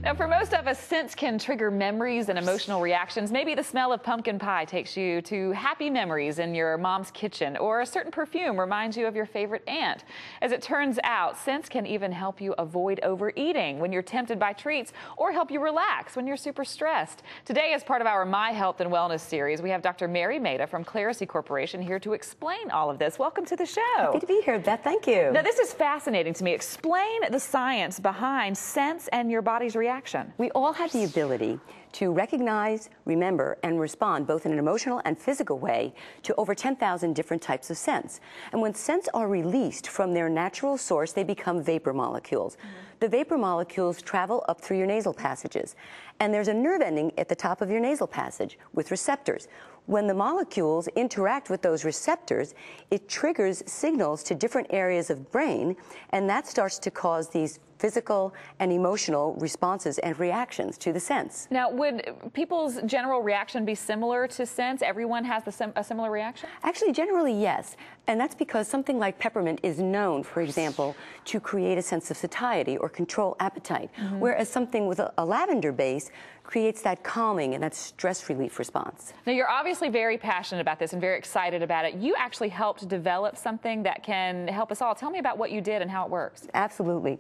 Now, for most of us, scents can trigger memories and emotional reactions. Maybe the smell of pumpkin pie takes you to happy memories in your mom's kitchen, or a certain perfume reminds you of your favorite aunt. As it turns out, scents can even help you avoid overeating when you're tempted by treats, or help you relax when you're super stressed. Today, as part of our My Health and Wellness series, we have Dr. Maida from Clarity Corporation here to explain all of this. Welcome to the show. Happy to be here, Beth. Thank you. Now, this is fascinating to me. Explain the science behind scents and your body's reaction. We all have the ability to recognize, remember, and respond both in an emotional and physical way to over 10,000 different types of scents. And when scents are released from their natural source, they become vapor molecules. The vapor molecules travel up through your nasal passages. And there's a nerve ending at the top of your nasal passage with receptors. When the molecules interact with those receptors, it triggers signals to different areas of brain, and that starts to cause these physical and emotional responses and reactions to the scents. Now, would people's general reaction be similar to scents? Everyone has a similar reaction? Actually, generally, yes. And that's because something like peppermint is known, for example, to create a sense of satiety or control appetite, whereas something with a lavender base creates that calming and that stress relief response. Now, you're obviously very passionate about this and very excited about it. You actually helped develop something that can help us all. Tell me about what you did and how it works. Absolutely.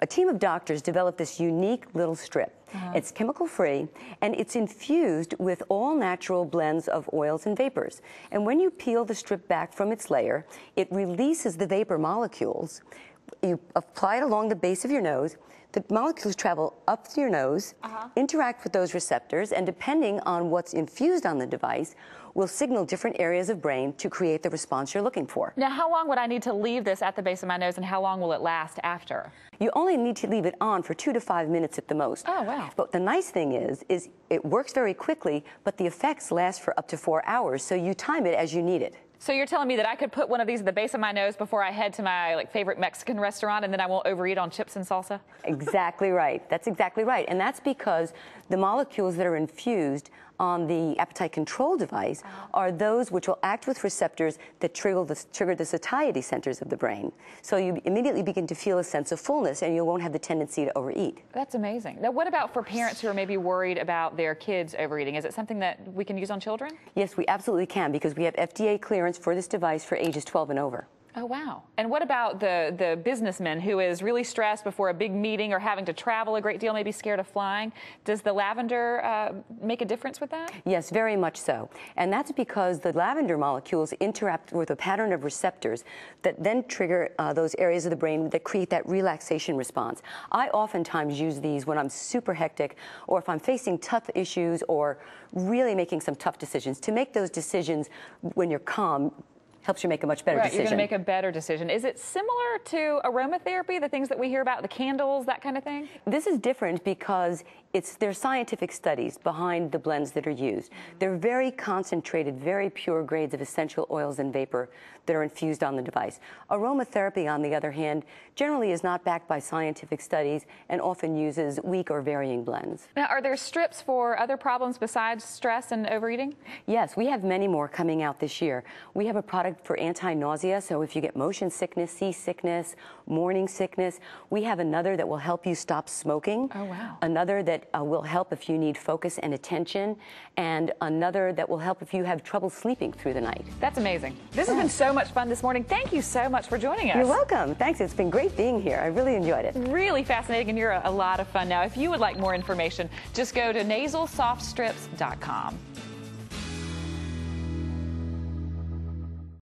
A team of doctors developed this unique little strip. It's chemical-free, and it's infused with all natural blends of oils and vapors. And when you peel the strip back from its layer, it releases the vapor molecules. You apply it along the base of your nose. The molecules travel up to your nose, interact with those receptors, and depending on what's infused on the device, will signal different areas of brain to create the response you're looking for. Now, how long would I need to leave this at the base of my nose, and how long will it last after? You only need to leave it on for 2 to 5 minutes at the most. Oh, wow. But the nice thing is it works very quickly, but the effects last for up to 4 hours, so you time it as you need it. So you're telling me that I could put one of these at the base of my nose before I head to my favorite Mexican restaurant, and then I won't overeat on chips and salsa? Exactly right. That's exactly right. And that's because the molecules that are infused on the appetite control device are those which will act with receptors that trigger the satiety centers of the brain. So you immediately begin to feel a sense of fullness, and you won't have the tendency to overeat. That's amazing. Now, what about for parents who are maybe worried about their kids overeating? Is it something that we can use on children? Yes, we absolutely can, because we have FDA clearance for this device for ages 12 and over. Oh, wow. And what about the businessman who is really stressed before a big meeting or having to travel a great deal, maybe scared of flying? Does the lavender make a difference with that? Yes, very much so. And that's because the lavender molecules interact with a pattern of receptors that then trigger those areas of the brain that create that relaxation response. I oftentimes use these when I'm super hectic, or if I'm facing tough issues or really making some tough decisions. To make those decisions when you're calm helps you make a much better decision. You're going to make a better decision. Is it similar to aromatherapy, the things that we hear about, the candles, that kind of thing? This is different because there's scientific studies behind the blends that are used. They're very concentrated, very pure grades of essential oils and vapor that are infused on the device. Aromatherapy, on the other hand, generally is not backed by scientific studies and often uses weak or varying blends. Now, are there strips for other problems besides stress and overeating? Yes, we have many more coming out this year. We have a product for anti-nausea, so if you get motion sickness, seasickness, morning sickness, we have another that will help you stop smoking. Oh, wow. Another that will help if you need focus and attention, and another that will help if you have trouble sleeping through the night. That's amazing. This has been so much fun this morning. Thank you so much for joining us. You're welcome. Thanks. It's been great being here. I really enjoyed it. Really fascinating, and you're a lot of fun. Now, if you would like more information, just go to nasalsoftstrips.com.